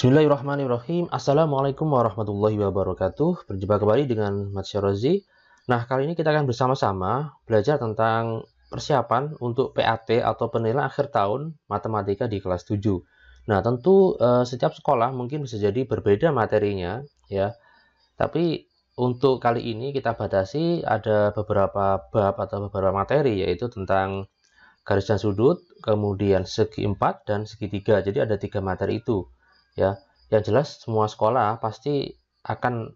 Bismillahirrahmanirrahim. Assalamualaikum warahmatullahi wabarakatuh. Berjumpa kembali dengan Mas Syorozi. Nah, kali ini kita akan bersama-sama belajar tentang persiapan untuk PAT atau penilaian akhir tahun matematika di kelas 7. Nah, tentu setiap sekolah mungkin bisa jadi berbeda materinya ya. Tapi untuk kali ini kita batasi ada beberapa bab atau beberapa materi, yaitu tentang garis dan sudut, kemudian segi 4 dan segitiga. Jadi ada 3 materi itu. Ya, yang jelas semua sekolah pasti akan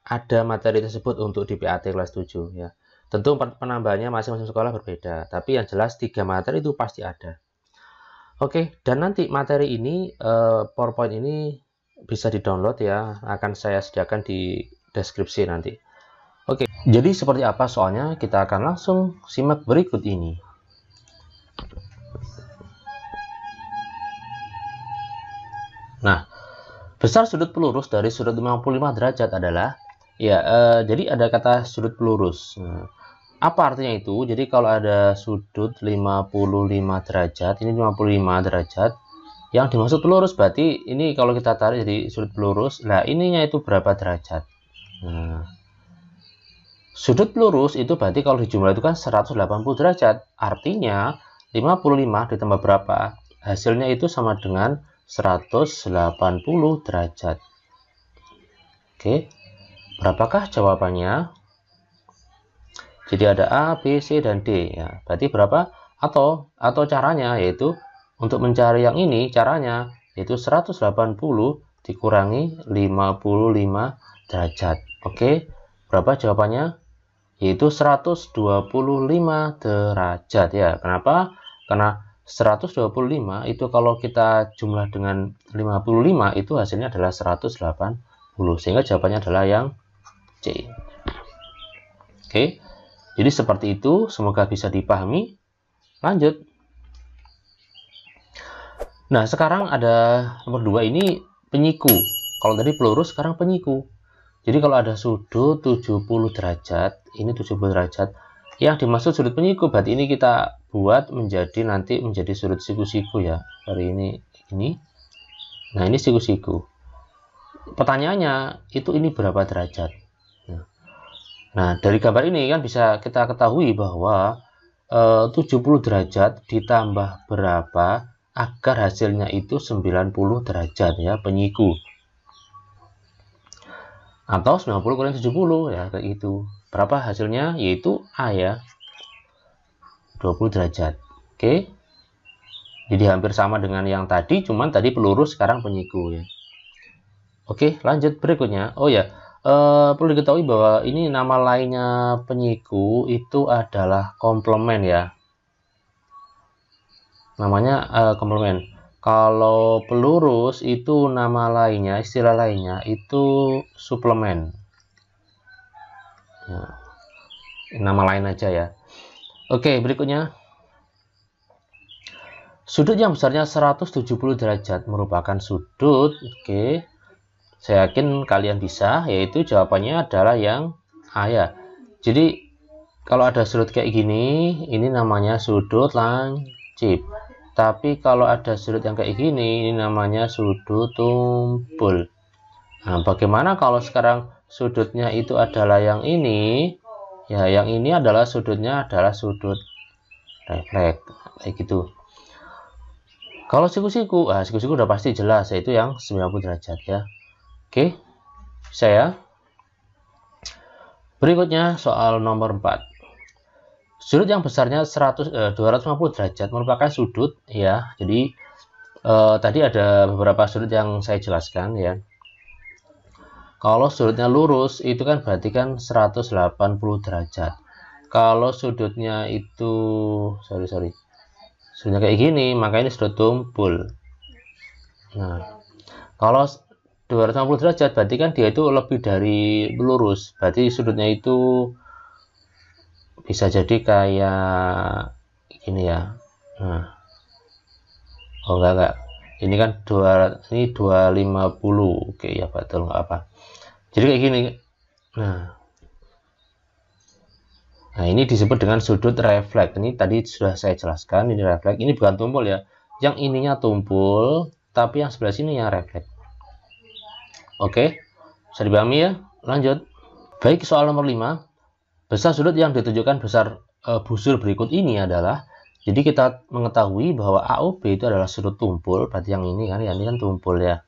ada materi tersebut untuk di PAT kelas 7 ya. Tentu penambahannya masing-masing sekolah berbeda, tapi yang jelas 3 materi itu pasti ada. Oke, dan nanti materi ini PowerPoint ini bisa di-download ya, akan saya sediakan di deskripsi nanti. Oke, jadi seperti apa soalnya kita akan langsung simak berikut ini. Nah, besar sudut pelurus dari sudut 55 derajat adalah, jadi ada kata sudut pelurus. Nah, apa artinya itu? Jadi kalau ada sudut 55 derajat, ini 55 derajat, yang dimaksud pelurus berarti ini kalau kita tarik jadi sudut pelurus, nah ininya itu berapa derajat? Nah, sudut pelurus itu berarti kalau dijumlah itu kan 180 derajat, artinya 55 ditambah berapa? Hasilnya itu sama dengan 180 derajat. Oke, berapakah jawabannya? Jadi ada A, B, C, dan D ya. Berarti berapa? Atau caranya yaitu untuk mencari yang ini caranya yaitu 180 dikurangi 55 derajat. Oke, berapa jawabannya? Yaitu 125 derajat ya. Kenapa? Karena 125 itu kalau kita jumlah dengan 55 itu hasilnya adalah 180, sehingga jawabannya adalah yang C. Oke, jadi seperti itu, semoga bisa dipahami. Lanjut. Nah, sekarang ada nomor 2, ini penyiku. Kalau tadi pelurus, sekarang penyiku. Jadi kalau ada sudut 70 derajat, ini 70 derajat, yang dimaksud sudut penyiku berarti ini kita buat nanti menjadi sudut siku-siku ya. Hari ini. Nah, ini siku-siku. Pertanyaannya ini berapa derajat? Nah, dari gambar ini kan bisa kita ketahui bahwa 70 derajat ditambah berapa agar hasilnya itu 90 derajat ya, penyiku. Atau 90 kurang 70 ya, kayak gitu. Berapa hasilnya? Yaitu A ya, 20 derajat. Oke, jadi hampir sama dengan yang tadi, cuman tadi pelurus, sekarang penyiku ya. Oke, lanjut berikutnya. Oh ya, perlu diketahui bahwa ini nama lainnya penyiku itu adalah komplement ya. Namanya komplement. Kalau pelurus itu nama lainnya, istilah lainnya itu suplemen. Ya, nama lain aja ya. Oke, berikutnya. Sudut yang besarnya 170 derajat merupakan sudut. Oke, saya yakin kalian bisa, yaitu jawabannya adalah yang A ya. Jadi kalau ada sudut kayak gini, ini namanya sudut lancip. Tapi kalau ada sudut yang kayak gini, ini namanya sudut tumpul. Nah, bagaimana kalau sekarang sudutnya itu adalah yang ini? Ya, yang ini adalah sudutnya adalah sudut refleks, kayak gitu. Kalau siku-siku, siku-siku udah pasti jelas, yaitu yang 90 derajat ya. Oke, saya. Berikutnya soal nomor 4. Sudut yang besarnya 250 derajat merupakan sudut ya. Jadi tadi ada beberapa sudut yang saya jelaskan ya. Kalau sudutnya lurus itu kan berarti kan 180 derajat. Kalau sudutnya itu sudutnya kayak gini, maka ini sudut tumpul. Nah, kalau 250 derajat berarti kan dia itu lebih dari lurus. Berarti sudutnya itu bisa jadi kayak gini ya. Nah. Oh enggak. Ini kan 250. Oke ya, betul, nggak apa. Jadi kayak gini. Nah, ini disebut dengan sudut refleks. Ini tadi sudah saya jelaskan, ini refleks. Ini bukan tumpul ya. Yang ininya tumpul, tapi yang sebelah sini yang refleks. Oke, bisa dipahami ya? Lanjut. Baik, soal nomor 5. Besar sudut yang ditunjukkan besar busur berikut ini adalah, jadi kita mengetahui bahwa AOB itu adalah sudut tumpul, berarti yang ini kan, ini kan tumpul ya.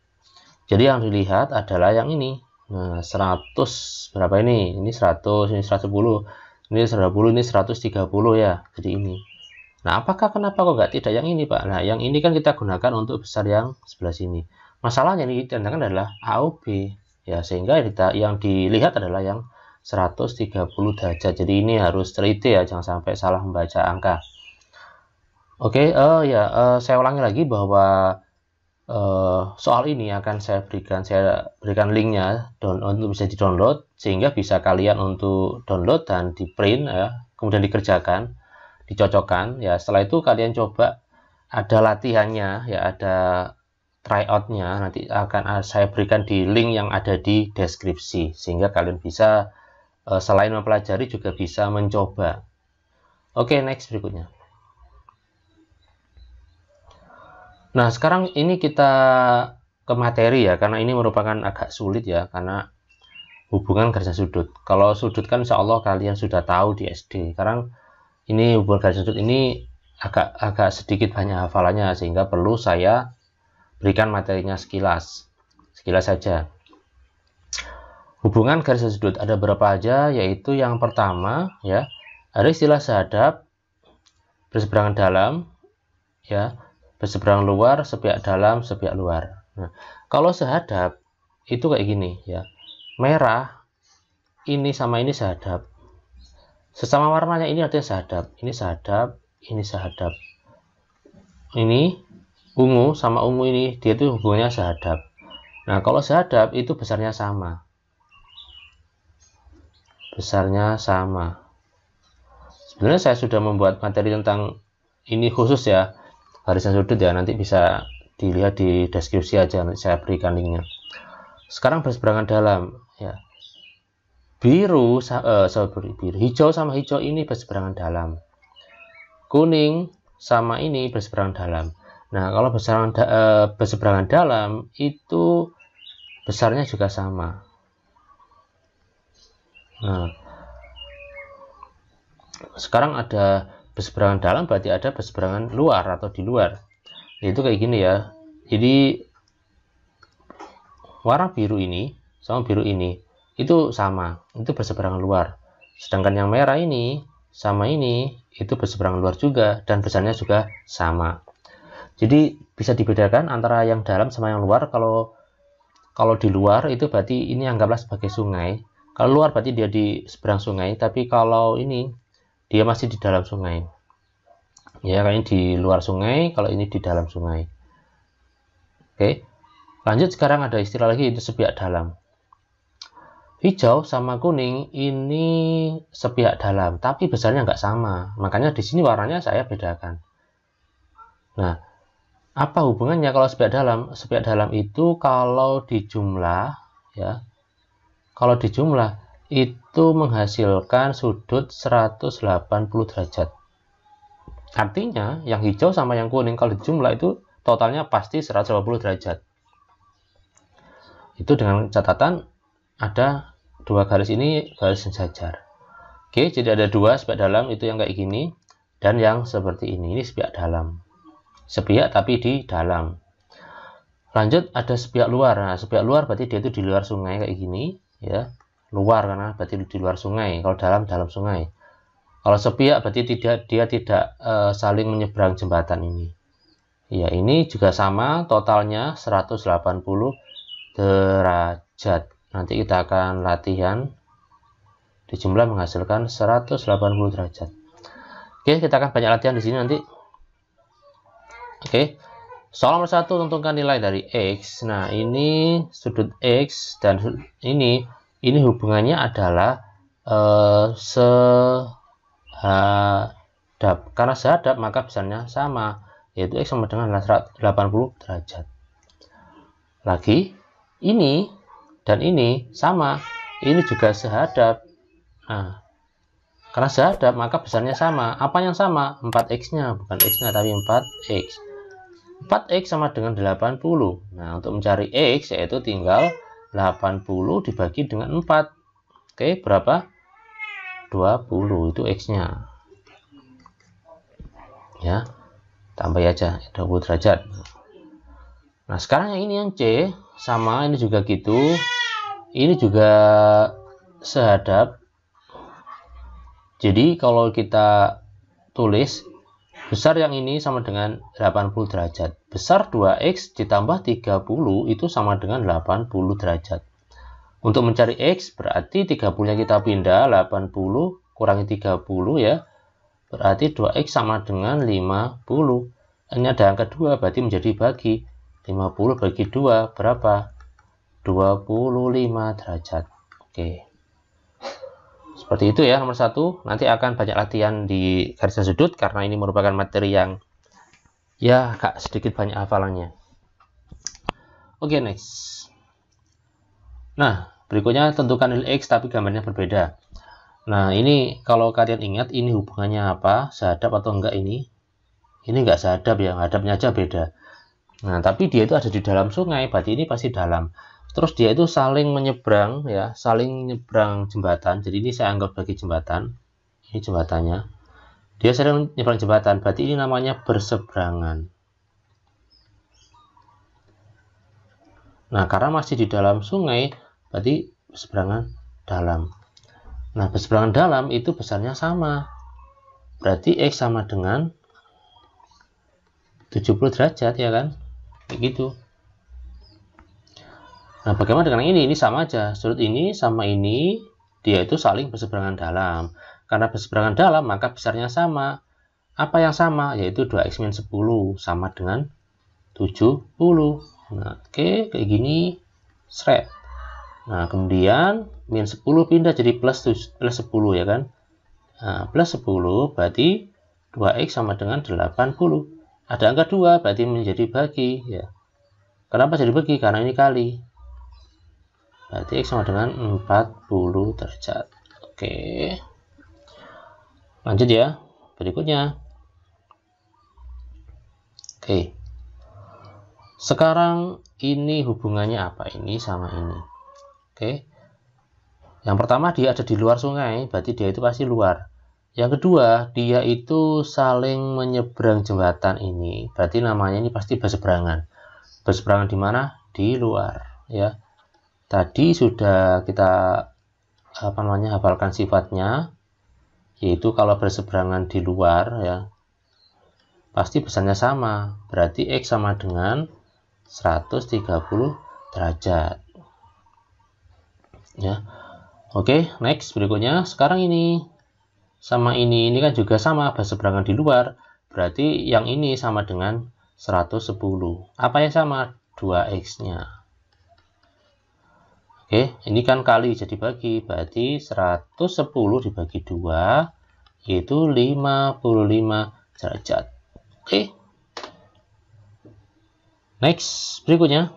Jadi yang dilihat adalah yang ini. Nah, 100 berapa ini? Ini 100, ini 110, ini 120, ini 130 ya. Jadi ini. Nah, kenapa kok nggak tidak yang ini, Pak? Nah, yang ini kan kita gunakan untuk besar yang sebelah sini. Masalahnya ini ditandangkan adalah AOB ya, sehingga yang dilihat adalah yang 130 derajat. Jadi ini harus teliti ya, jangan sampai salah membaca angka. Oke, saya ulangi lagi bahwa soal ini akan saya berikan linknya untuk bisa di-download, sehingga bisa kalian untuk download dan di print ya, kemudian dikerjakan, dicocokkan ya. Setelah itu kalian coba, ada latihannya ya, ada tryoutnya, nanti akan saya berikan di link yang ada di deskripsi, sehingga kalian bisa selain mempelajari juga bisa mencoba. Oke, next berikutnya. Nah, sekarang ini kita ke materi ya, karena ini merupakan agak sulit ya, karena hubungan garis sudut. Kalau sudut kan insya Allah kalian sudah tahu di SD. Sekarang ini hubungan garis sudut ini agak sedikit banyak hafalannya, sehingga perlu saya berikan materinya sekilas saja. Hubungan garis sudut ada berapa aja, yaitu yang pertama ya, ada istilah sehadap, berseberangan dalam ya, berseberangan luar, sepihak dalam, sepihak luar. Nah, kalau sehadap itu kayak gini ya, merah ini sama ini sehadap, sesama warnanya ini artinya sehadap, ini sehadap, ini sehadap, ini ungu sama ungu ini dia itu hubungannya sehadap. Nah, kalau sehadap itu besarnya sama, sebenarnya saya sudah membuat materi tentang ini khusus ya, barisan sudut ya, nanti bisa dilihat di deskripsi aja, nanti saya berikan linknya. Sekarang berseberangan dalam ya, biru hijau sama hijau ini berseberangan dalam, kuning sama ini berseberangan dalam. Nah, kalau berseberangan dalam itu besarnya juga sama. Nah, sekarang ada berseberangan dalam, berarti ada berseberangan luar atau di luar. Itu kayak gini ya. Jadi warna biru ini sama biru ini itu sama, itu berseberangan luar. Sedangkan yang merah ini sama ini itu berseberangan luar juga, dan besarnya juga sama. Jadi bisa dibedakan antara yang dalam sama yang luar. Kalau di luar itu berarti ini anggaplah sebagai sungai. Kalau luar berarti dia di seberang sungai, tapi kalau ini dia masih di dalam sungai ya, kalau ini di luar sungai, kalau ini di dalam sungai. Oke, lanjut. Sekarang ada istilah lagi, itu sepihak dalam. Hijau sama kuning ini sepihak dalam, tapi besarnya nggak sama, makanya di sini warnanya saya bedakan. Nah, apa hubungannya kalau sepihak dalam? Sepihak dalam itu kalau dijumlah ya, kalau dijumlah itu menghasilkan sudut 180 derajat. Artinya yang hijau sama yang kuning kalau dijumlah itu totalnya pasti 180 derajat. Itu dengan catatan ada dua garis ini garis sejajar. Oke, jadi ada dua sepihak dalam, itu yang kayak gini, dan yang seperti ini sepihak dalam. Sepihak tapi di dalam. Lanjut, ada sepihak luar. Nah, sepihak luar berarti dia itu di luar sungai kayak gini ya. Luar karena berarti di luar sungai. Kalau dalam sungai. Kalau sepihak berarti dia tidak saling menyeberang jembatan ini. Ya, ini juga sama, totalnya 180 derajat. Nanti kita akan latihan dijumlah menghasilkan 180 derajat. Oke, kita akan banyak latihan di sini nanti. Oke. Soal nomor 1, tentukan nilai dari X. Nah, ini sudut X dan ini hubungannya adalah sehadap. Karena sehadap maka besarnya sama, yaitu X sama dengan 80 derajat. Lagi, ini dan ini sama, ini juga sehadap. Nah, karena sehadap maka besarnya sama. Apa yang sama? 4X-nya, bukan X-nya tapi 4X. 4x sama dengan 80. Nah, untuk mencari x yaitu tinggal 80 dibagi dengan 4. Oke, berapa? 20 itu x-nya. Ya, tambah aja 20 derajat. Nah, sekarang yang ini yang C sama, ini juga gitu. Ini juga sehadap. Jadi kalau kita tulis besar yang ini sama dengan 80 derajat. Besar 2x ditambah 30 itu sama dengan 80 derajat. Untuk mencari x berarti 30-nya kita pindah, 80 kurangi 30 ya. Berarti 2x sama dengan 50. Ini ada angka 2 berarti menjadi bagi. 50 bagi 2 berapa? 25 derajat. Oke. Seperti itu ya nomor 1. Nanti akan banyak latihan di garis sudut karena ini merupakan materi yang ya agak sedikit banyak hafalannya. Oke, next. Nah, berikutnya tentukan nilai x tapi gambarnya berbeda. Nah, ini kalau kalian ingat ini hubungannya apa? Sehadap atau enggak ini? Ini enggak sehadap ya, hadapnya aja beda. Nah, tapi dia itu ada di dalam sungai, berarti ini pasti dalam. Terus dia itu saling menyeberang ya, saling menyeberang jembatan. Jadi ini saya anggap sebagai jembatan. Ini jembatannya. Dia saling menyeberang jembatan, berarti ini namanya berseberangan. Nah, karena masih di dalam sungai, berarti berseberangan dalam. Nah, berseberangan dalam itu besarnya sama. Berarti x sama dengan 70 derajat ya kan? Kayak gitu. Nah, bagaimana dengan ini? Ini sama aja. Sudut ini sama ini, dia itu saling berseberangan dalam. Karena berseberangan dalam, maka besarnya sama. Apa yang sama? Yaitu 2x min 10 sama dengan 70. Nah, oke, kayak gini. Sret. Nah, kemudian min 10 pindah jadi plus 10 ya kan? Nah, plus 10 berarti 2x sama dengan 80. Ada angka 2 berarti menjadi bagi ya. Kenapa jadi bagi? Karena ini kali. Berarti x sama dengan 40 derajat. Oke. Lanjut ya. Berikutnya. Oke. Sekarang ini hubungannya apa? Ini sama ini. Oke. Yang pertama dia ada di luar sungai, berarti dia itu pasti luar. Yang kedua, dia itu saling menyeberang jembatan ini. Berarti namanya ini pasti berseberangan. Berseberangan di mana? Di luar, ya. Tadi sudah kita hafalkan sifatnya, yaitu kalau berseberangan di luar ya pasti besarnya sama, berarti x sama dengan 130 derajat ya. Oke, next berikutnya. Sekarang ini sama ini kan juga sama, berseberangan di luar, berarti yang ini sama dengan 110. Apa yang sama? 2x nya. Oke, ini kan kali jadi bagi, berarti 110 dibagi 2 yaitu 55 derajat. Oke. Next, berikutnya.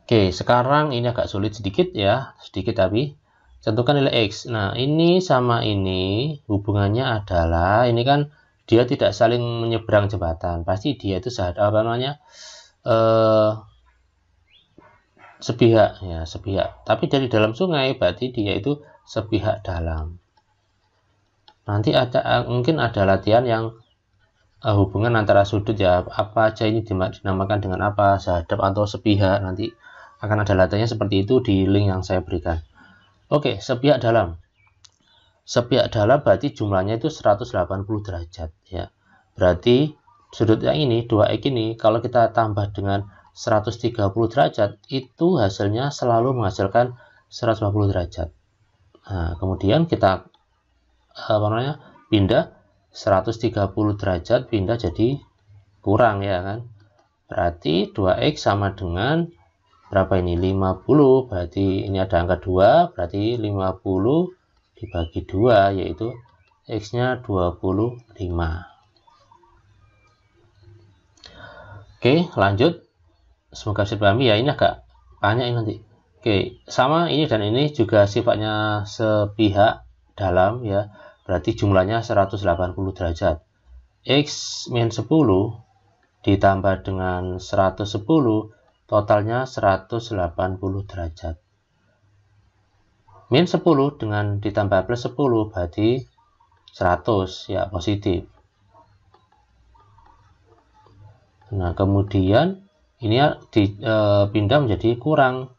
Oke, sekarang ini agak sulit sedikit ya, sedikit tapi tentukan nilai x. Nah, ini sama ini hubungannya adalah ini kan dia tidak saling menyeberang jembatan, pasti dia itu sepihak ya, sepihak. Tapi dari dalam sungai berarti dia itu sepihak dalam. Nanti mungkin ada latihan yang hubungan antara sudut ya, apa aja ini dinamakan dengan apa, sehadap atau sepihak. Nanti akan ada latihannya seperti itu di link yang saya berikan. Oke, sepihak dalam. Sepihak dalam berarti jumlahnya itu 180 derajat ya. Berarti sudut yang ini 2x ini kalau kita tambah dengan 130 derajat itu hasilnya selalu menghasilkan 150 derajat. Nah, kemudian kita pindah 130 derajat pindah jadi kurang ya kan. Berarti 2x sama dengan berapa ini? 50. Berarti ini ada angka 2, berarti 50 dibagi 2 yaitu x-nya 25. Oke, lanjut. Semoga bisa dipahami ya, ini agak banyak ini nanti. Oke, sama ini dan ini juga sifatnya sepihak dalam ya, berarti jumlahnya 180 derajat. X min 10 ditambah dengan 110, totalnya 180 derajat. Min 10 dengan ditambah plus 10 berarti 100, ya positif. Nah, kemudian ini dipindah menjadi kurang.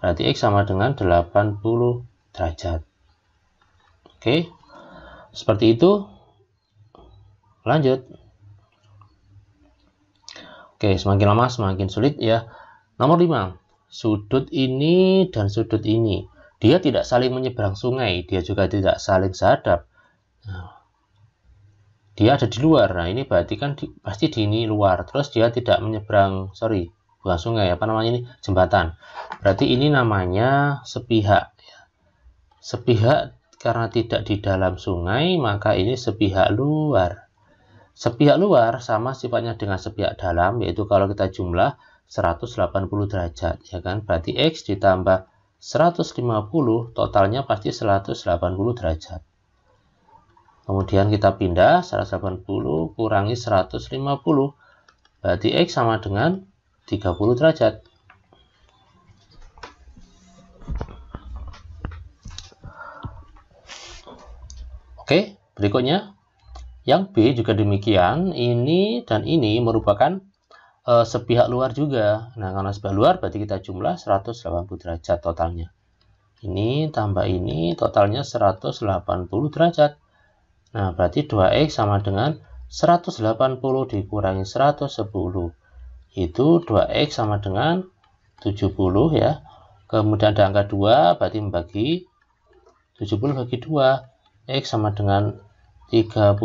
Berarti X sama dengan 80 derajat. Oke, seperti itu. Lanjut. Oke, semakin lama semakin sulit ya. Nomor 5. Sudut ini dan sudut ini. Dia tidak saling menyeberang sungai. Dia juga tidak saling sehadap. Nah, dia ada di luar. Nah, ini berarti kan pasti di ini luar. Terus dia tidak menyeberang, bukan sungai, apa namanya ini? Jembatan. Berarti ini namanya sepihak. Sepihak karena tidak di dalam sungai, maka ini sepihak luar. Sepihak luar sama sifatnya dengan sepihak dalam, yaitu kalau kita jumlah 180 derajat, ya kan? Berarti X ditambah 150, totalnya pasti 180 derajat. Kemudian kita pindah 180 kurangi 150, berarti X sama dengan 30 derajat. Oke, berikutnya. Yang B juga demikian, ini dan ini merupakan sepihak luar juga. Nah, karena sepihak luar berarti kita jumlah 180 derajat totalnya. Ini tambah ini totalnya 180 derajat. Nah, berarti 2X sama dengan 180 dikurangi 110. Itu 2X sama dengan 70 ya. Kemudian ada angka 2, berarti membagi 70 bagi 2. X sama dengan 35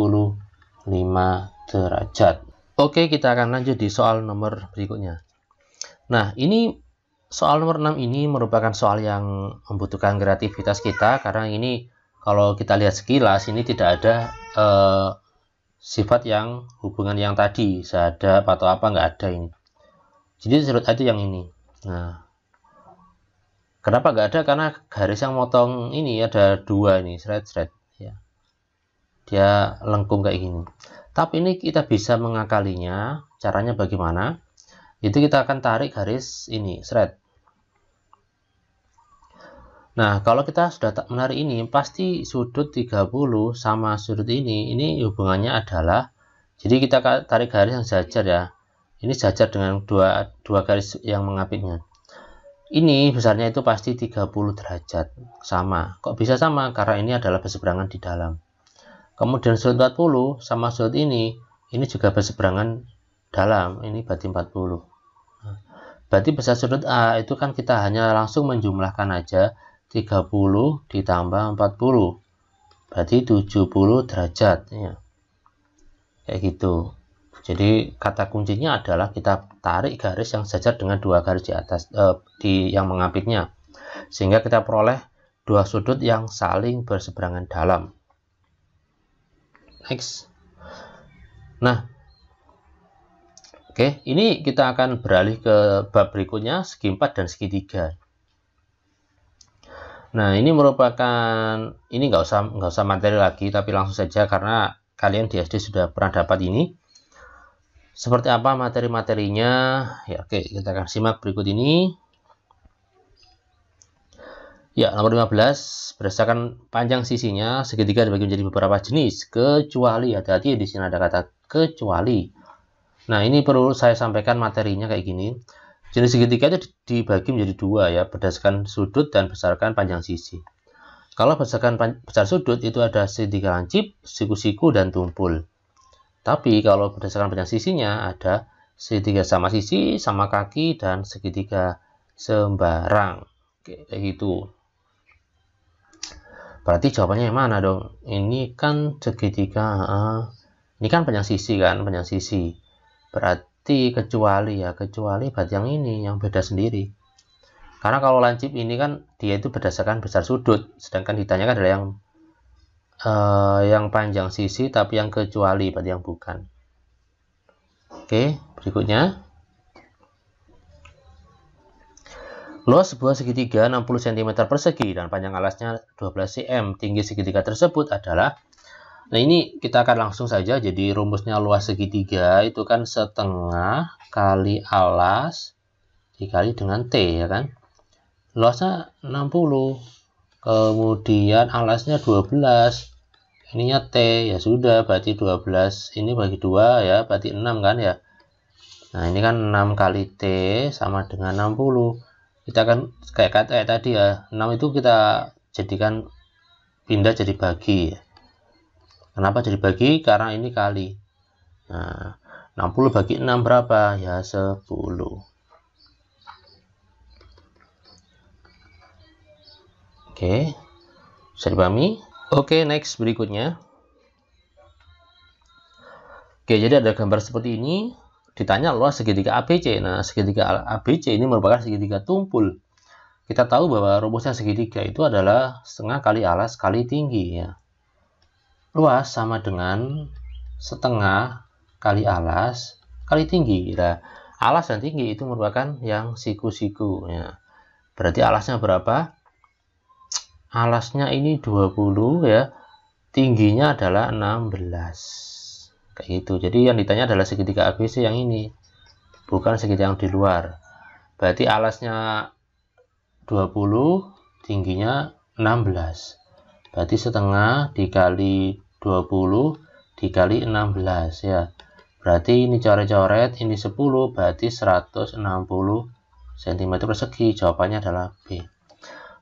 derajat. Oke, kita akan lanjut di soal nomor berikutnya. Nah, ini soal nomor 6 ini merupakan soal yang membutuhkan kreativitas kita, karena ini kalau kita lihat sekilas ini tidak ada sifat yang hubungan yang tadi, sehadap atau apa, nggak ada ini. Jadi sudut A itu yang ini. Nah, kenapa nggak ada? Karena garis yang motong ini ada 2 ini, seret-seret. Dia lengkung kayak gini. Tapi ini kita bisa mengakalinya. Caranya bagaimana? Itu kita akan tarik garis ini, seret. Nah, kalau kita sudah menarik ini, pasti sudut 30 sama sudut ini hubungannya adalah, jadi kita tarik garis yang sejajar ya. Ini sejajar dengan dua garis yang mengapitnya. Ini besarnya itu pasti 30 derajat. Sama. Kok bisa sama? Karena ini adalah berseberangan di dalam. Kemudian sudut 40 sama sudut ini juga berseberangan dalam, ini berarti 40. Berarti besar sudut A itu kan kita hanya langsung menjumlahkan aja 30 ditambah 40. Berarti 70 derajat ya. Kayak gitu. Jadi kata kuncinya adalah kita tarik garis yang sejajar dengan 2 garis di atas yang mengapitnya. Sehingga kita peroleh 2 sudut yang saling berseberangan dalam. Next. Nah, oke, ini kita akan beralih ke bab berikutnya, segi 4 dan segi 3. Nah, ini merupakan, ini nggak usah materi lagi, tapi langsung saja karena kalian di SD sudah pernah dapat ini. Seperti apa materi-materinya? Ya, oke, kita akan simak berikut ini. Ya, nomor 15, berdasarkan panjang sisinya, segitiga dibagi menjadi beberapa jenis, kecuali, hati-hati di sini ada kata kecuali. Nah, ini perlu saya sampaikan materinya kayak gini. Jenis segitiga itu dibagi menjadi 2 ya, berdasarkan sudut dan berdasarkan panjang sisi. Kalau berdasarkan besar sudut itu ada segitiga lancip, siku-siku, dan tumpul. Tapi kalau berdasarkan panjang sisinya ada segitiga sama sisi, sama kaki, dan segitiga sembarang. Oke, kayak gitu. Berarti jawabannya yang mana dong? Ini kan segitiga, ini kan panjang sisi kan, panjang sisi. Berarti kecuali ya, kecuali berarti yang ini, yang beda sendiri. Karena kalau lancip ini kan dia itu berdasarkan besar sudut, sedangkan ditanyakan adalah yang panjang sisi, tapi yang kecuali berarti yang bukan. Oke, berikutnya. Luas sebuah segitiga 60 cm persegi dan panjang alasnya 12 cm. Tinggi segitiga tersebut adalah, Nah, ini kita akan langsung saja. Jadi rumusnya luas segitiga itu kan setengah kali alas dikali dengan T, ya kan? Luasnya 60. Kemudian alasnya 12. Ininya T, ya sudah, berarti 12 ini bagi 2 ya, berarti 6 kan ya. Nah, ini kan 6 kali T sama dengan 60. Kita akan kayak tadi ya, 6 itu kita jadikan pindah jadi bagi. Kenapa jadi bagi? Karena ini kali. Nah, 60 bagi 6 berapa? Ya 10. Oke, bisa dipahami? Oke, next berikutnya. Oke, jadi ada gambar seperti ini. Ditanya luas segitiga ABC. Nah, segitiga ABC ini merupakan segitiga tumpul. Kita tahu bahwa rumusnya segitiga itu adalah setengah kali alas kali tinggi ya. Luas sama dengan setengah kali alas kali tinggi. Nah, alas dan tinggi itu merupakan yang siku-siku ya. Berarti alasnya berapa? Alasnya ini 20 ya. Tingginya adalah 16. Kayak gitu. Jadi yang ditanya adalah segitiga ABC yang ini. Bukan segitiga yang di luar. Berarti alasnya 20, tingginya 16. Berarti setengah dikali 20 dikali 16 ya. Berarti ini coret-coret, ini 10, berarti 160 cm persegi. Jawabannya adalah B.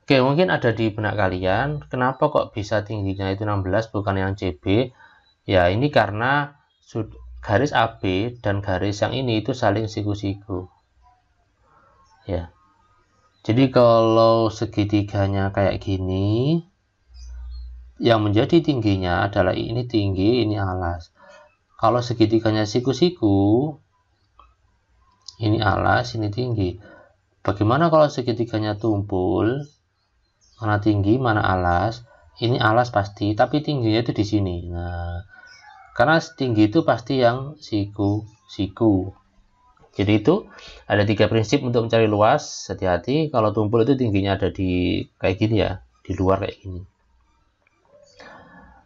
Oke, mungkin ada di benak kalian, kenapa kok bisa tingginya itu 16 bukan yang CB? Ya, ini karena garis AB dan garis yang ini itu saling siku-siku. Ya. Jadi kalau segitiganya kayak gini, yang menjadi tingginya adalah ini tinggi, ini alas. Kalau segitiganya siku-siku, ini alas, ini tinggi. Bagaimana kalau segitiganya tumpul? Mana tinggi, mana alas? Ini alas pasti, tapi tingginya itu di sini. Nah, karena tinggi itu pasti yang siku-siku. Jadi itu ada 3 prinsip untuk mencari luas. Hati-hati kalau tumpul itu tingginya ada di kayak gini ya, di luar kayak gini.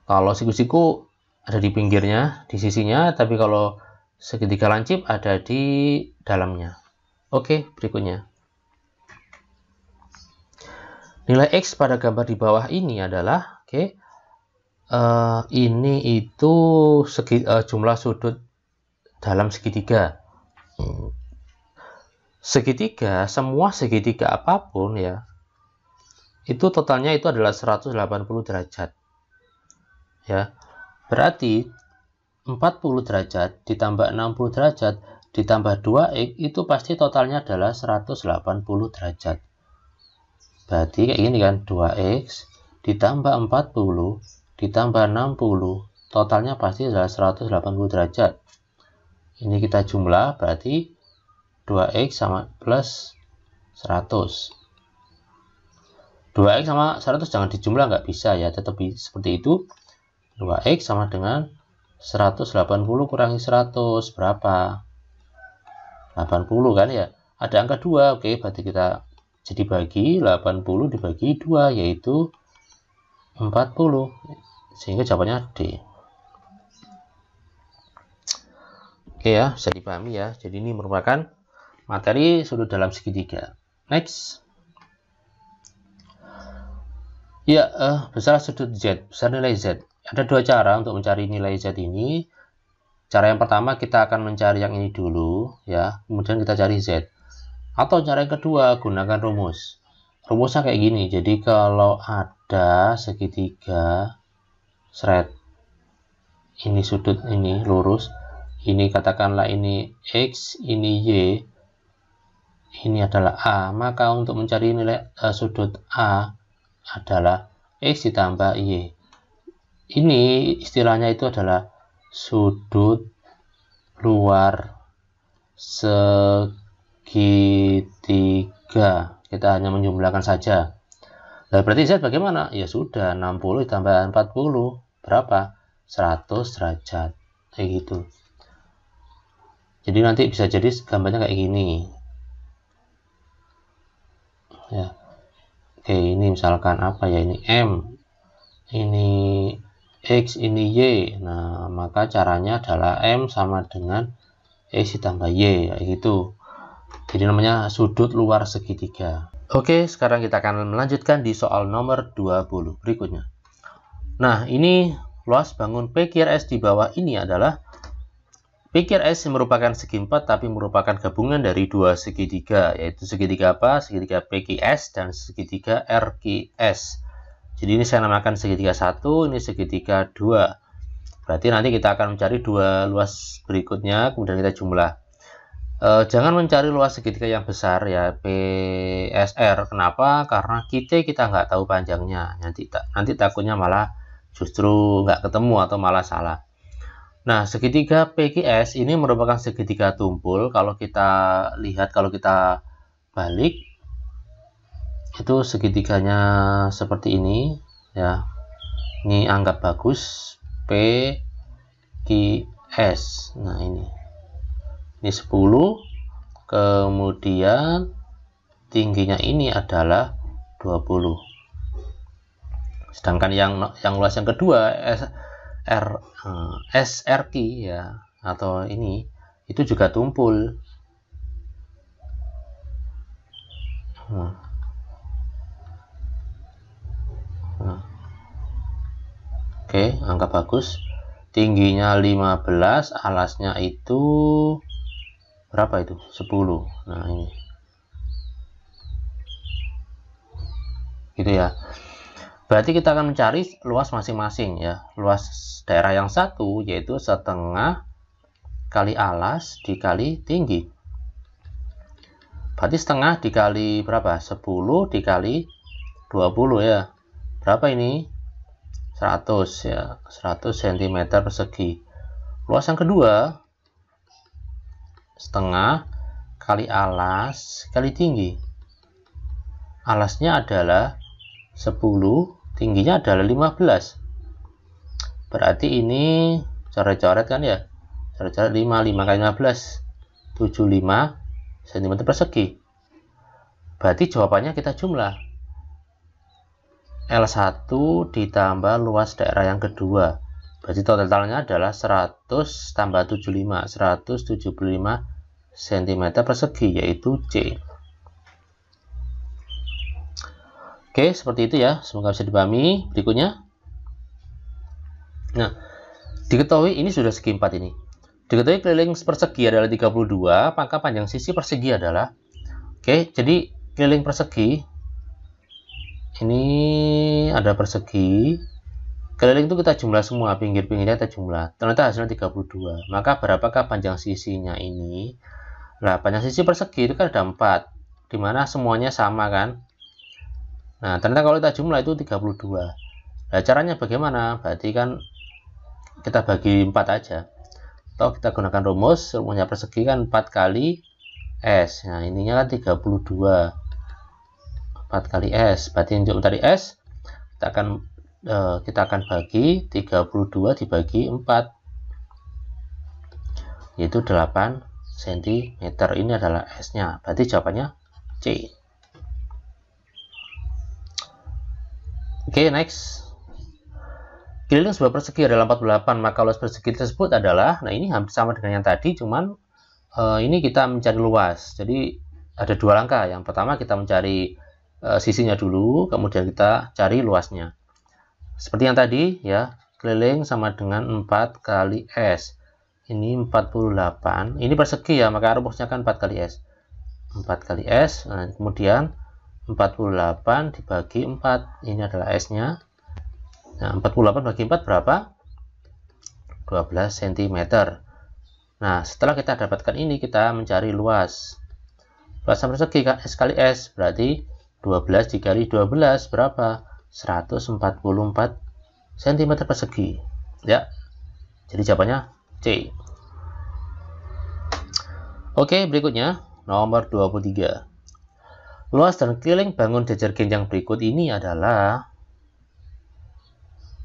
Kalau siku-siku ada di pinggirnya, di sisinya, tapi kalau segitiga lancip ada di dalamnya. Oke, berikutnya. Nilai X pada gambar di bawah ini adalah, ini itu jumlah sudut dalam segitiga. Segitiga, semua segitiga apapun ya, itu totalnya itu adalah 180 derajat. Ya, berarti 40 derajat ditambah 60 derajat ditambah 2X itu pasti totalnya adalah 180 derajat. Berarti kayak gini kan, 2X ditambah 40 ditambah 60 totalnya pasti adalah 180 derajat. Ini kita jumlah, berarti 2X sama plus 100. 2X sama 100 jangan dijumlah, nggak bisa ya, tetap seperti itu. 2X sama dengan 180 kurangi 100 berapa? 80 kan ya. Ada angka 2, oke, berarti kita jadi bagi 80 dibagi 2 yaitu 40. Sehingga jawabannya D. Oke ya, bisa dipahami ya. Jadi ini merupakan materi sudut dalam segitiga. Next. Ya, besar sudut Z, besar nilai Z. Ada 2 cara untuk mencari nilai Z ini. Cara yang pertama kita akan mencari yang ini dulu ya, kemudian kita cari Z. Atau cara yang kedua gunakan rumus. Rumusnya kayak gini. Jadi kalau ada segitiga seret, ini sudut ini lurus, ini katakanlah ini X, ini Y, ini adalah A, maka untuk mencari nilai sudut A adalah X ditambah Y. Ini istilahnya itu adalah sudut luar segitiga. Kita hanya menjumlahkan saja. Nah, berarti Z bagaimana? Ya sudah, 60 ditambah 40 berapa? 100 derajat. Kayak gitu. Jadi nanti bisa jadi gambarnya kayak gini. Ya. Oke, ini misalkan apa ya, ini M. Ini X ini Y. Nah, maka caranya adalah M sama dengan X ditambah Y, kayak gitu. Jadi namanya sudut luar segitiga. Oke, sekarang kita akan melanjutkan di soal nomor 20 berikutnya. Nah, ini luas bangun PQRS di bawah ini adalah PQRS merupakan segi 4 tapi merupakan gabungan dari dua segitiga, yaitu segitiga apa? Segitiga PQS dan segitiga RQS. Jadi ini saya namakan segitiga 1, ini segitiga 2. Berarti nanti kita akan mencari dua luas berikutnya, kemudian kita jumlah. Jangan mencari luas segitiga yang besar ya, PSR. Kenapa? Karena kita nggak tahu panjangnya. Nanti takutnya malah justru nggak ketemu atau malah salah. Nah, segitiga PQS ini merupakan segitiga tumpul. Kalau kita lihat, kalau kita balik, itu segitiganya seperti ini ya. Ini anggap bagus PQS. Nah, ini 10, kemudian tingginya ini adalah 20. Sedangkan yang luas yang kedua SRQ ya, atau ini itu juga tumpul. Oke, angka bagus. Tingginya 15, alasnya itu berapa itu? 10. Nah, ini. Gitu ya. Berarti kita akan mencari luas masing-masing ya. Luas daerah yang satu yaitu setengah kali alas dikali tinggi. Berarti setengah dikali berapa? 10 dikali 20 ya. Berapa ini? 100 ya. 100 cm persegi. Luas yang kedua setengah kali alas kali tinggi. Alasnya adalah 10, tingginya adalah 15. Berarti ini coret-coret kan ya. Coret-coret 5 kali 15, 75 cm persegi. Berarti jawabannya kita jumlah. L1 ditambah luas daerah yang kedua. Berarti totalnya adalah 100 tambah 75, 175 cm persegi, yaitu C. Oke, seperti itu ya. Semoga bisa dipahami. Berikutnya. Nah, diketahui ini sudah segi 4 ini. Diketahui keliling persegi adalah 32, maka panjang sisi persegi adalah. Oke, jadi keliling persegi ini ada persegi. Keliling itu kita jumlah semua, pinggir-pinggirnya kita jumlah. Ternyata hasilnya 32. Maka berapakah panjang sisinya ini? Nah, panjang sisi persegi itu kan ada 4, dimana semuanya sama kan? Nah, ternyata kalau kita jumlah itu 32. Nah, caranya bagaimana? Berarti kan kita bagi 4 aja. Atau kita gunakan rumusnya persegi kan 4 kali S. Nah, ininya kan 32. 4 kali S. Berarti untuk mencari S, kita akan bagi 32 dibagi 4. Yaitu 8 cm. Ini adalah S-nya. Berarti jawabannya C. Oke, next. Keliling sebuah persegi adalah 48, maka luas persegi tersebut adalah, nah ini hampir sama dengan yang tadi, cuman ini kita mencari luas. Jadi ada dua langkah. Yang pertama kita mencari sisinya dulu, kemudian kita cari luasnya. Seperti yang tadi ya, keliling sama dengan 4 kali S. Ini 48. Ini persegi ya, maka rumusnya kan 4 kali S. 4 kali S, nah, kemudian 48 dibagi 4, ini adalah S-nya. Nah, 48 bagi 4 berapa? 12 cm. Nah, setelah kita dapatkan ini, kita mencari luas. Luas persegi kan S kali S, berarti 12 dikali 12 berapa? 144 cm persegi. Ya, jadi jawabannya C. Oke, berikutnya nomor 23. Luas dan keliling bangun jajar genjang berikut ini adalah.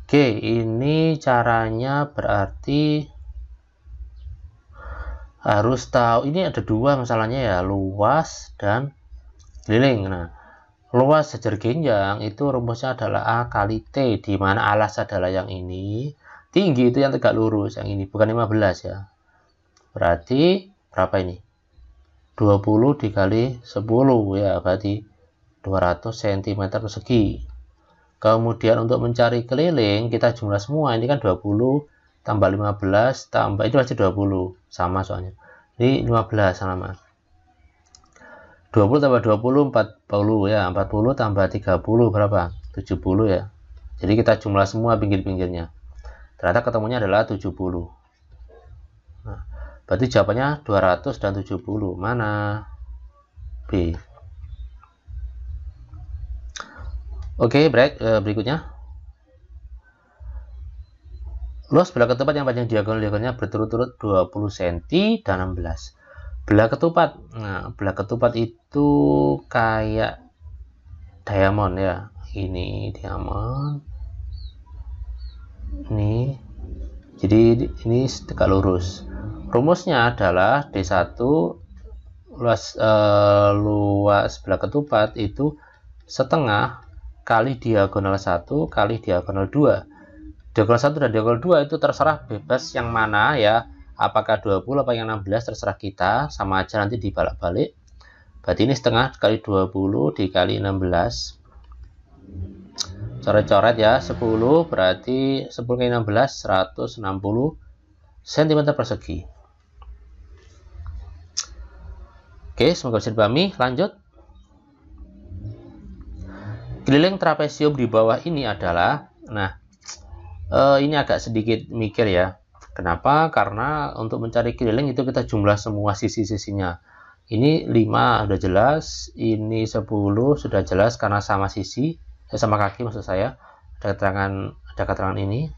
Oke, ini caranya berarti harus tahu. Ini ada dua masalahnya ya, luas dan keliling. Nah, Luas sejajar genjang itu rumusnya adalah A kali T, di mana alas adalah yang ini, tinggi itu yang tegak lurus, yang ini, bukan 15 ya. Berarti berapa ini? 20 dikali 10 ya, berarti 200 cm persegi. Kemudian untuk mencari keliling, kita jumlah semua, ini kan 20 tambah 15 tambah, itu masih 20, sama soalnya. Ini 15 sama. 20 tambah 20, 40 ya, 40 tambah 30 berapa? 70 ya. Jadi kita jumlah semua pinggir-pinggirnya. Ternyata ketemunya adalah 70. Nah, berarti jawabannya 200 dan 70. Mana? B. Oke, berikutnya. Luas belah ketupat yang panjang diagonal-diagonalnya berturut-turut 20 cm dan 16. Belah ketupat. Nah, belah ketupat itu kayak diamond ya. Ini diamond. Ini. Jadi ini tegak lurus. Rumusnya adalah D1 luas belah ketupat itu setengah kali diagonal 1 kali diagonal 2. Diagonal 1 dan diagonal 2 itu terserah bebas yang mana ya. Apakah 20 apa yang 16 terserah kita, sama aja nanti dibalik-balik. Berarti ini setengah kali 20 dikali 16. Coret-coret ya, 10 berarti 10 kali 16 160 cm persegi. Oke, semoga bisa dipahami. Lanjut. Keliling trapesium di bawah ini adalah, nah ini agak sedikit mikir ya. Kenapa? Karena untuk mencari keliling itu kita jumlah semua sisi-sisinya. Ini 5 sudah jelas, ini 10 sudah jelas karena sama sisi, sama kaki maksud saya. Ada keterangan ini.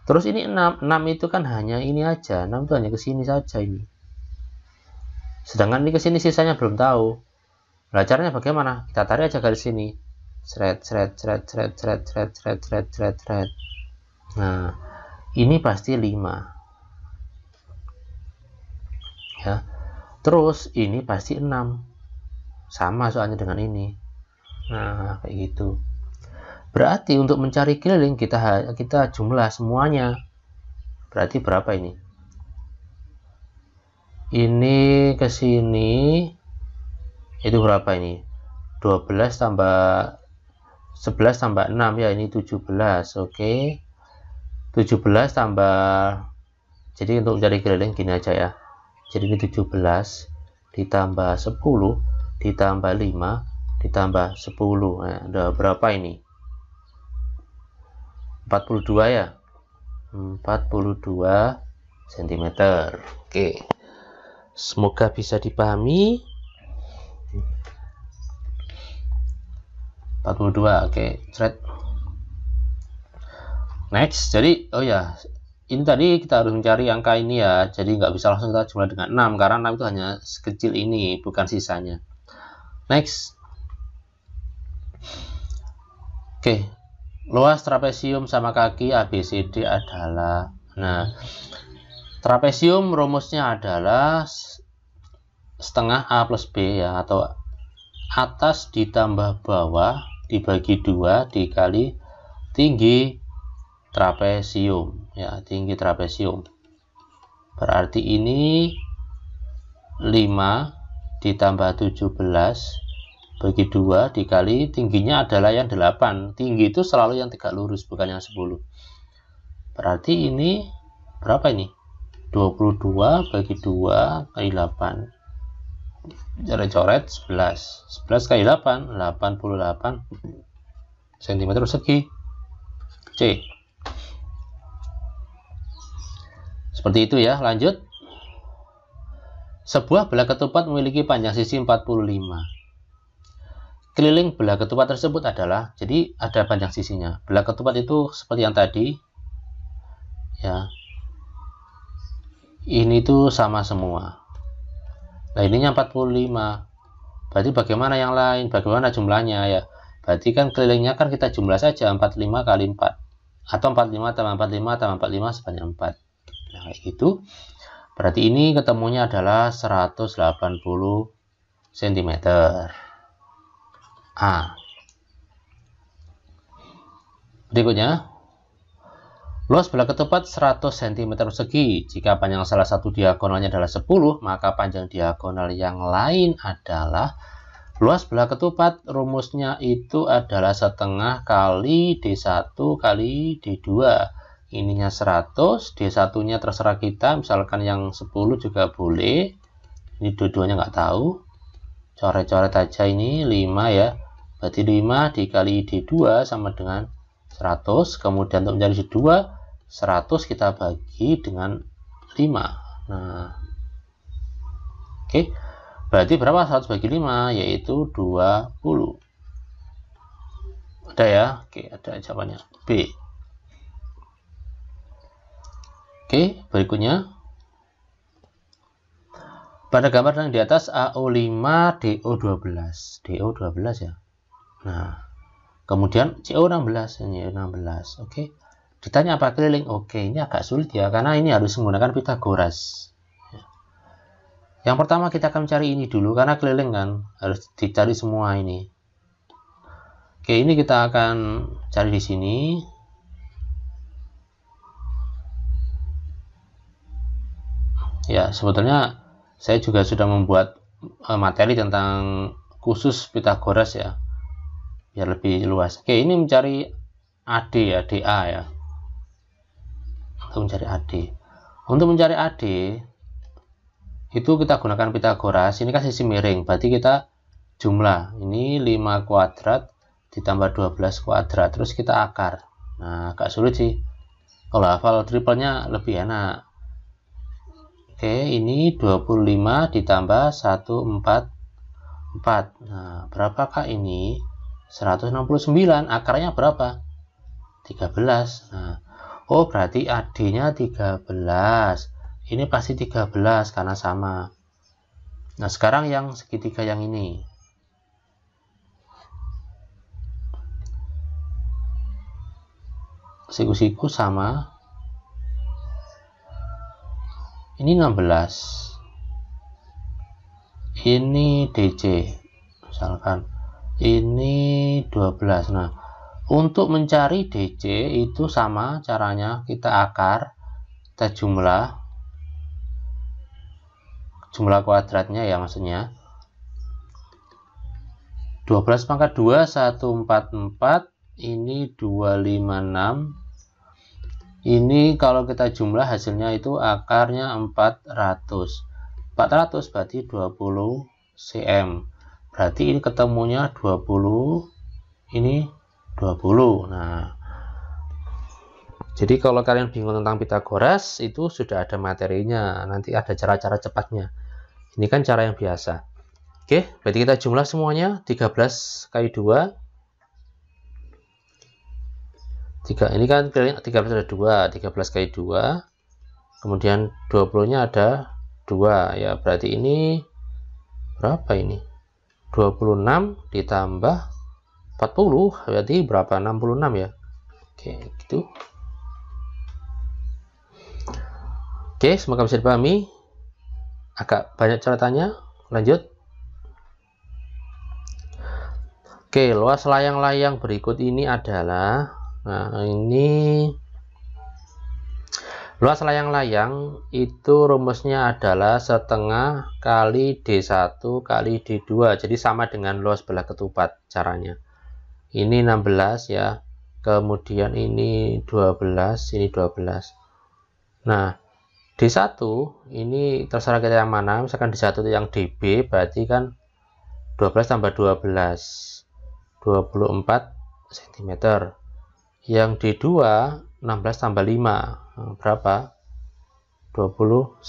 Terus ini 6 itu kan hanya ini aja, 6 itu hanya ke sini saja ini. Sedangkan ini ke sini sisanya belum tahu. Nah, caranya bagaimana? Kita tarik aja garis sini. Sret. Nah, ini pasti 5 ya. Terus ini pasti 6, sama soalnya dengan ini. Nah, kayak gitu. Berarti untuk mencari keliling kita jumlah semuanya. Berarti berapa ini? Ini ke sini itu berapa ini? 12 tambah 11 tambah 6 ya, ini 17. Oke. 17 tambah, jadi untuk mencari keliling gini aja ya. Jadi ini 17 ditambah 10 ditambah 5 ditambah 10. Nah, udah berapa ini? 42 ya. 42 cm. Oke. Semoga bisa dipahami. 42. Oke, thread. Next, jadi oh ya, ini tadi kita harus mencari angka ini ya, jadi nggak bisa langsung kita jumlah dengan 6 karena 6 itu hanya sekecil ini, bukan sisanya. Next. Oke, luas trapesium sama kaki ABCD adalah, nah, trapesium rumusnya adalah setengah A plus B ya, atau atas ditambah bawah dibagi 2 dikali tinggi trapesium ya, tinggi trapesium. Berarti ini 5 ditambah 17 bagi 2 dikali tingginya adalah yang 8. Tinggi itu selalu yang tegak lurus, bukan yang 10. Berarti ini berapa ini? 22 bagi 2 kali 8. Coret-coret 11 kali 8 88 cm persegi. C. Seperti itu ya. Lanjut. Sebuah belah ketupat memiliki panjang sisi 45. Keliling belah ketupat tersebut adalah, jadi ada panjang sisinya. Belah ketupat itu seperti yang tadi ya. Ini tuh sama semua. Nah, ininya 45. Berarti bagaimana yang lain? Bagaimana jumlahnya ya? Berarti kan kelilingnya kan kita jumlah saja 45 kali 4. Atau 45 tambah 45 tambah 45 sebanyak 4. Nah, kayak gitu. Berarti ini ketemunya adalah 180 cm. A. Berikutnya, luas belah ketupat 100 cm persegi. Jika panjang salah satu diagonalnya adalah 10, maka panjang diagonal yang lain adalah luas belah ketupat. Rumusnya itu adalah setengah kali D1 kali D2. Ininya 100, D1-nya terserah kita, misalkan yang 10 juga boleh. Ini dua-duanya nggak tahu. Coret-coret aja ini 5 ya. Berarti 5 dikali D2 sama dengan 100. Kemudian untuk mencari D2, 100 kita bagi dengan 5. Nah, oke. Berarti berapa 100 bagi 5? Yaitu 20. Ada ya? Oke, ada jawabannya. B. Oke, berikutnya. Pada gambar yang di atas AO5, DO12. DO12 ya. Nah, kemudian CO16. Ini 16. Oke. Ditanya apa keliling? Oke, ini agak sulit ya, karena ini harus menggunakan Pitagoras. Yang pertama kita akan cari ini dulu, karena keliling kan, harus dicari semua ini. Oke, ini kita akan cari di sini. Ya, sebetulnya saya juga sudah membuat materi tentang khusus Pitagoras ya, biar lebih luas. Oke, ini mencari AD ya, DA ya. Untuk mencari AD. Untuk mencari AD, itu kita gunakan Pitagoras. Ini kan sisi miring, berarti kita jumlah. Ini 5 kuadrat ditambah 12 kuadrat, terus kita akar. Nah, agak sulit sih. Kalau hafal triplenya lebih enak. Oke, ini 25 ditambah 144. Nah, berapakah ini? 169. Akarnya berapa? 13. Nah, oh berarti AD-nya 13. Ini pasti 13 karena sama. Nah, sekarang yang segitiga yang ini. Siku-siku sama. Ini 16. Ini DC. Misalkan ini 12. Nah, untuk mencari DC itu sama caranya, kita akar, kita jumlah kuadratnya ya, maksudnya 12 pangkat 2 144, ini 256. Ini kalau kita jumlah hasilnya itu akarnya 400. 400 berarti 20 cm. Berarti ini ketemunya 20, ini 20. Nah, jadi kalau kalian bingung tentang Pitagoras, itu sudah ada materinya. Nanti ada cara-cara cepatnya. Ini kan cara yang biasa. Oke, berarti kita jumlah semuanya 13 kali 2. 3, ini kan 13 ada 2, 13 kali 2, kemudian 20 nya ada 2 ya, berarti ini berapa ini? 26 ditambah 40 berarti berapa? 66 ya. Oke, gitu. Oke, semoga bisa dipahami. Agak banyak coretannya. Lanjut. Oke, luas layang-layang berikut ini adalah, nah ini luas layang-layang itu rumusnya adalah setengah kali D1 kali D2, jadi sama dengan luas belah ketupat caranya. Ini 16 ya, kemudian ini 12, ini 12. Nah, D1 ini terserah kita yang mana, misalkan D1 itu yang DB, berarti kan 12 tambah 12, 24 cm. Yang D2 16 tambah 5 berapa? 21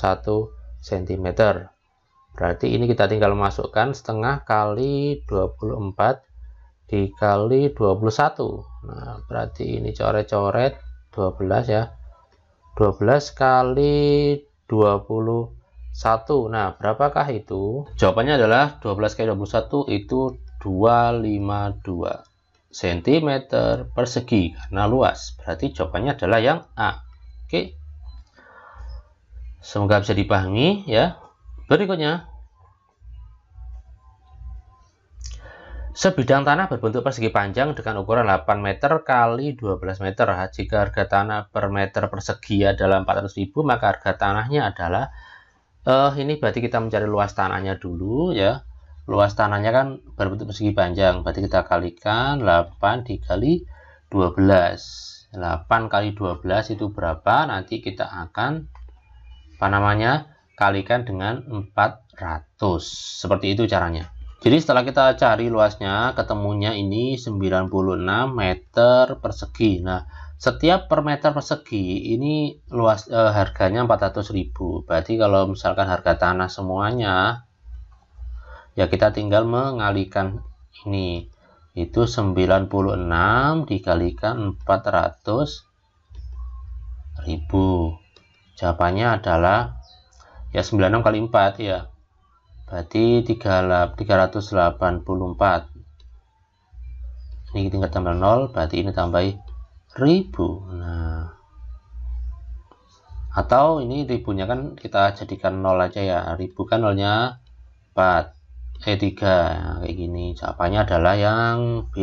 cm. Berarti ini kita tinggal masukkan setengah kali 24 dikali 21. Nah, berarti ini coret-coret 12 ya. 12 kali 21. Nah, berapakah itu? Jawabannya adalah 12 kali 21 itu 252 cm persegi karena luas. Berarti jawabannya adalah yang A. Oke. Semoga bisa dipahami ya. Berikutnya, Sebidang tanah berbentuk persegi panjang dengan ukuran 8 meter kali 12 meter. Jika harga tanah per meter persegi adalah 400.000, maka harga tanahnya adalah ini berarti kita mencari luas tanahnya dulu ya. Luas tanahnya kan berbentuk persegi panjang, berarti kita kalikan 8 dikali 12. 8 kali 12 itu berapa? Nanti kita akan kalikan dengan 400. Seperti itu caranya. Jadi setelah kita cari luasnya, ketemunya ini 96 meter persegi. Nah, setiap per meter persegi ini luas harganya 400.000. Berarti kalau misalkan harga tanah semuanya, ya kita tinggal mengalikan ini. Itu 96 dikalikan 400.000. Jawabannya adalah ya 96 kali 4 ya. Berarti 384. Ini tinggal tambah 0, berarti ini tambah 1000. Nah, atau ini ribunya kan kita jadikan 0 aja ya. Ribu kan nolnya 3. Nah, kayak gini. Jawabannya adalah yang B.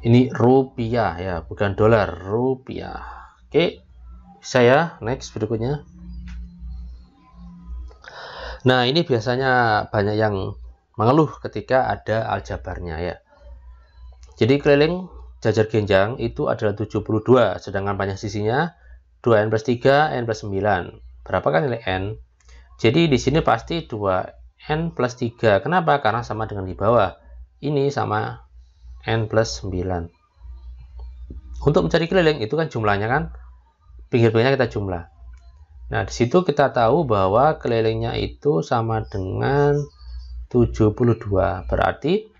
Ini rupiah ya, bukan dolar, rupiah. Oke, saya next berikutnya. Nah, ini biasanya banyak yang mengeluh ketika ada aljabarnya ya. Jadi keliling jajar genjang itu adalah 72, sedangkan panjang sisinya 2n plus 3, n plus 9. Berapakah nilai n? Jadi di sini pasti 2n plus 3. Kenapa? Karena sama dengan di bawah. Ini sama n plus 9. Untuk mencari keliling itu kan jumlahnya kan, pinggir-pinggirnya kita jumlah. Nah, di situ kita tahu bahwa kelilingnya itu sama dengan 72. Berarti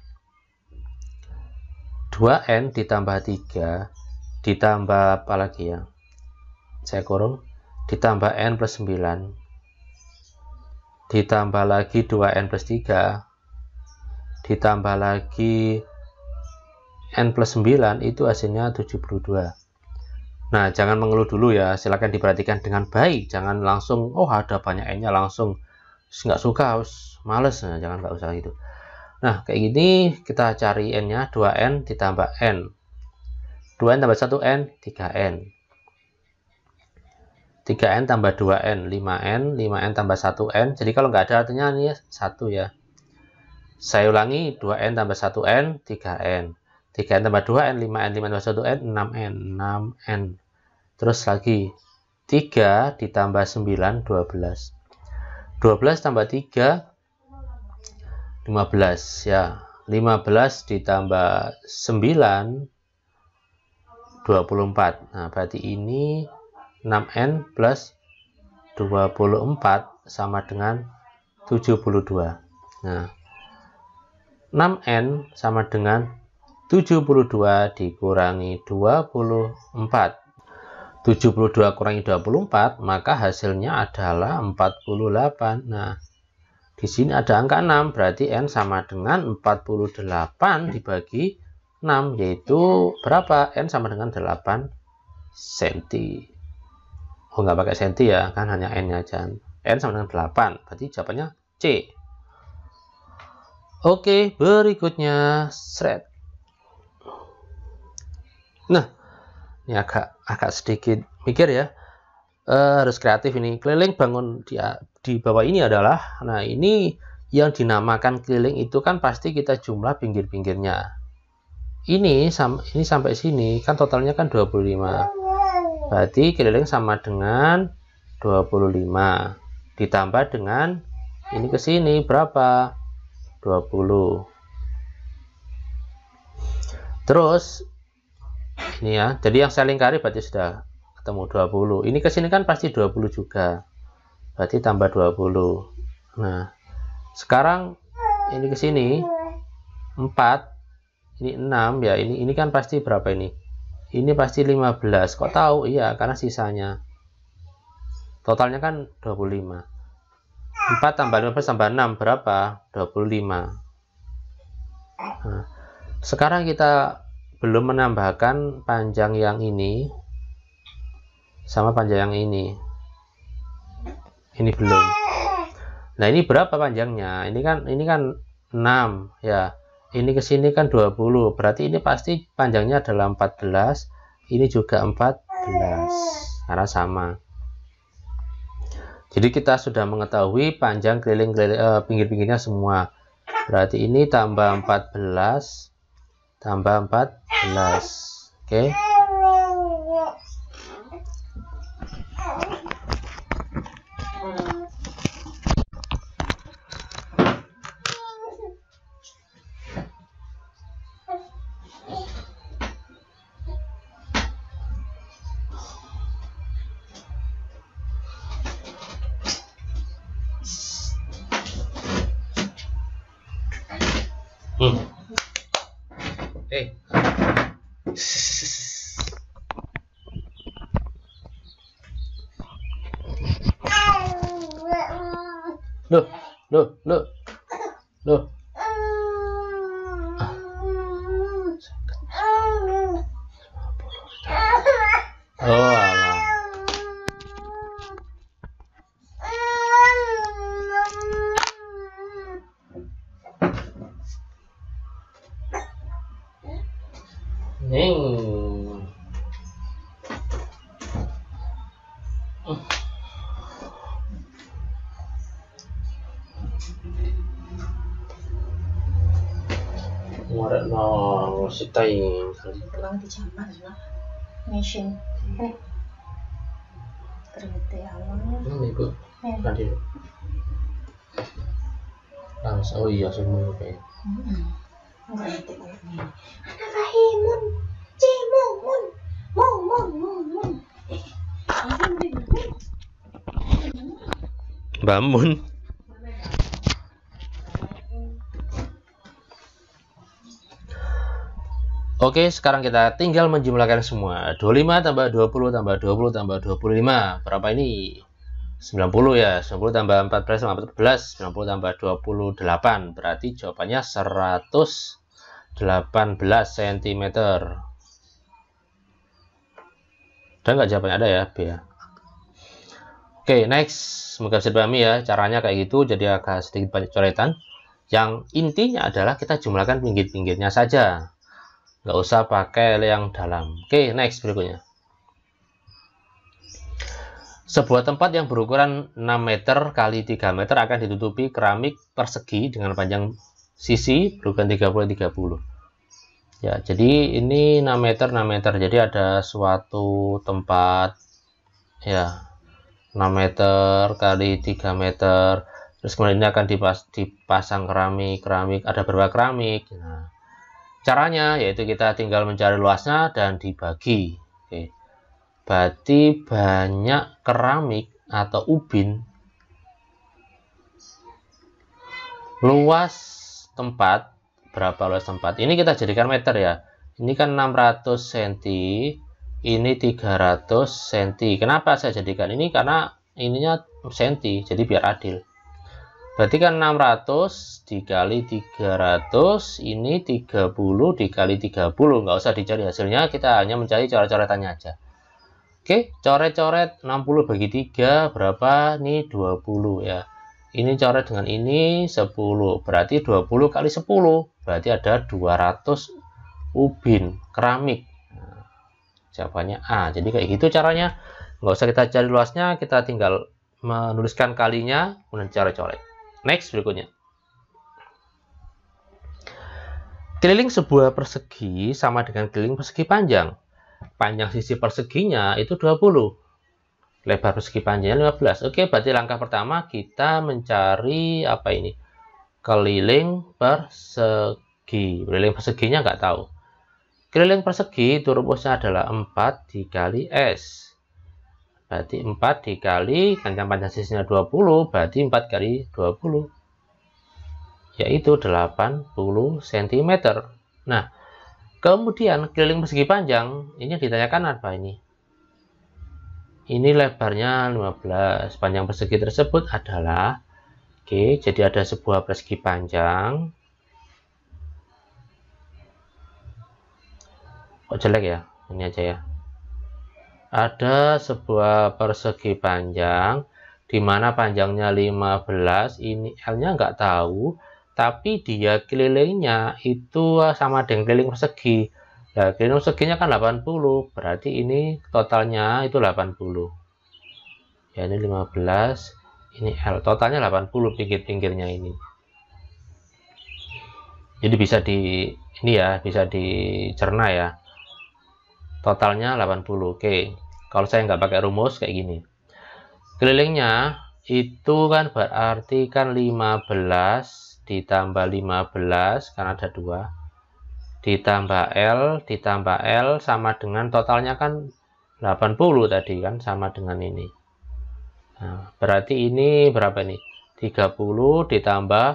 2n ditambah 3 ditambah apa lagi ya? Saya kurung, ditambah n plus 9 ditambah lagi 2n plus 3 ditambah lagi n plus 9 itu hasilnya 72. Nah, jangan mengeluh dulu ya, silahkan diperhatikan dengan baik, jangan langsung, oh ada banyak n-nya langsung, nggak suka, males, nah, jangan, nggak usah gitu. Nah, kayak gini kita cari n-nya, 2n ditambah n, 2n tambah 1n, 3n, 3n tambah 2n, 5n, 5n tambah 1n, jadi kalau nggak ada artinya ini 1 ya. Saya ulangi, 2n tambah 1n, 3n, 3n tambah 2n, 5n, 5n tambah 1n, 6n, 6n. Terus lagi 3 ditambah 9, 12. 12 tambah 3, 15 ya. 15 ditambah 9, 24. Nah, berarti ini 6n plus 24 sama dengan 72. Nah, 6n sama dengan 72 dikurangi 24. 72 kurangi 24, maka hasilnya adalah 48. Nah, di sini ada angka 6, berarti n sama dengan 48 dibagi 6, yaitu berapa? N sama dengan 8 cm. Oh, nggak pakai senti ya, kan hanya n-nya aja. N sama dengan 8, berarti jawabannya C. Oke, berikutnya shred. Nah, ini agak sedikit mikir ya, harus kreatif ini. Keliling bangun di bawah ini adalah, nah ini yang dinamakan keliling itu kan pasti kita jumlah pinggir-pinggirnya. Ini sampai sini kan totalnya kan 25. Berarti keliling sama dengan 25 ditambah dengan ini ke sini berapa? 20. Terus ini ya, jadi yang saya lingkari berarti sudah ketemu 20. Ini ke sini kan pasti 20 juga. Berarti tambah 20. Nah, sekarang ini ke sini 4, ini 6 ya. Ini kan pasti berapa ini? Ini pasti 15. Kok tahu? Iya, karena sisanya. Totalnya kan 25. 4 tambah 15 tambah 6 berapa? 25. Nah, sekarang kita belum menambahkan panjang yang ini sama panjang yang ini belum. Nah, ini berapa panjangnya? Ini kan 6 ya. Ini ke sini kan 20. Berarti ini pasti panjangnya adalah 14. Ini juga 14 karena sama. Jadi kita sudah mengetahui panjang keliling pinggir-pinggirnya semua. Berarti ini tambah 14 tambah 14. Oke. Loh. Oh, alah. Ngorek no sitain. Pulang dicampur lah. Mesin. Ternyata awalnya. Ibu. Tadi. Oh iya semua kayak. Enggak ngerti ini. Ada Fahimun. Cimumun. Mun. Bangun. Oke, sekarang kita tinggal menjumlahkan semua. 25 tambah 20 tambah 20 tambah 25. Berapa ini? 90 ya. 90 tambah 14 tambah 14. 90 tambah 28. Berarti jawabannya 118 cm. Dan nggak jawabannya ada ya, B ya. Oke, next. Semoga bisa dipahami ya. Caranya kayak gitu, jadi agak sedikit banyak coretan. Yang intinya adalah kita jumlahkan pinggir-pinggirnya saja. Nggak usah pakai yang dalam. Oke, next berikutnya. Sebuah tempat yang berukuran 6 meter kali 3 meter akan ditutupi keramik persegi dengan panjang sisi berukuran 30-30. Ya, jadi ini 6 meter. Jadi ada suatu tempat ya 6 meter kali 3 meter. Terus kemudian ini akan dipasang keramik, ada beberapa keramik. Nah, caranya yaitu kita tinggal mencari luasnya dan dibagi. Oke. Berarti banyak keramik atau ubin. Luas tempat, berapa luas tempat? Ini kita jadikan meter ya. Ini kan 600 cm, ini 300 cm. Kenapa saya jadikan ini? Karena ininya cm, jadi biar adil. Berarti kan 600 dikali 300, ini 30 dikali 30. Nggak usah dicari hasilnya, kita hanya mencari coret-coretannya aja. Oke, coret-coret 60 bagi 3, berapa? Ini 20 ya. Ini coret dengan ini 10, berarti 20 kali 10, berarti ada 200 ubin keramik. Nah, jawabannya A. Jadi kayak gitu caranya. Nggak usah kita cari luasnya, kita tinggal menuliskan kalinya, kemudian coret-coret. Next berikutnya. Keliling sebuah persegi sama dengan keliling persegi panjang. Panjang sisi perseginya itu 20. Lebar persegi panjangnya 15. Oke, berarti langkah pertama kita mencari apa ini? Keliling persegi. Keliling perseginya nggak tahu. Keliling persegi itu rumusnya adalah 4 dikali S. Berarti 4 dikali panjang sisinya 20, berarti 4 kali 20. Yaitu 80 cm. Nah, kemudian keliling persegi panjang, ini ditanyakan apa ini? Ini lebarnya 15. Panjang persegi tersebut adalah, oke, jadi ada sebuah persegi panjang. Kok jelek ya? Ini aja ya. Ada sebuah persegi panjang di mana panjangnya 15, ini L-nya nggak tahu, tapi dia kelilingnya itu sama dengan keliling persegi. Nah, keliling perseginya kan 80, berarti ini totalnya itu 80. Ya, ini 15, ini L, totalnya 80 pinggir-pinggirnya ini. Jadi bisa bisa dicerna ya. Totalnya 80. Oke. Kalau saya nggak pakai rumus kayak gini. Kelilingnya itu kan berarti kan 15 ditambah 15 karena ada 2 ditambah L sama dengan totalnya kan 80 tadi kan, sama dengan ini. Nah, berarti ini berapa nih? 30 ditambah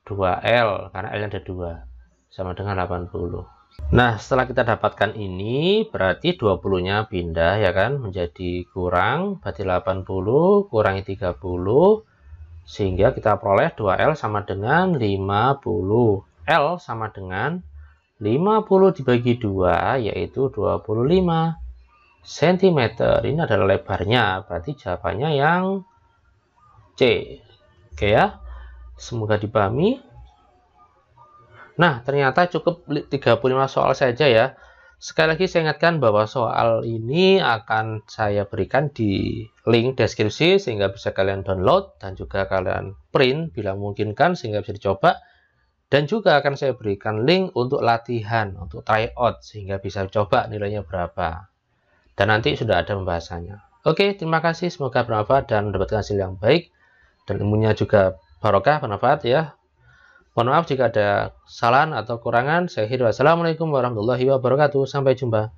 2L karena L ada 2 sama dengan 80. Nah, setelah kita dapatkan ini, berarti 20-nya pindah ya kan, menjadi kurang, berarti 80 kurangi 30, sehingga kita peroleh 2L sama dengan 50. L sama dengan 50 dibagi 2, yaitu 25 cm. Ini adalah lebarnya, berarti jawabannya yang C. Oke ya, semoga dipahami. Nah, ternyata cukup 35 soal saja ya. Sekali lagi saya ingatkan bahwa soal ini akan saya berikan di link deskripsi sehingga bisa kalian download dan juga kalian print bila memungkinkan sehingga bisa dicoba. Dan juga akan saya berikan link untuk latihan, untuk try out sehingga bisa coba nilainya berapa. Dan nanti sudah ada pembahasannya. Oke, terima kasih. Semoga bermanfaat dan mendapatkan hasil yang baik. Dan ilmunya juga barokah, bermanfaat ya. Mohon maaf jika ada kesalahan atau kekurangan. Saya akhiri. Wassalamualaikum warahmatullahi wabarakatuh. Sampai jumpa.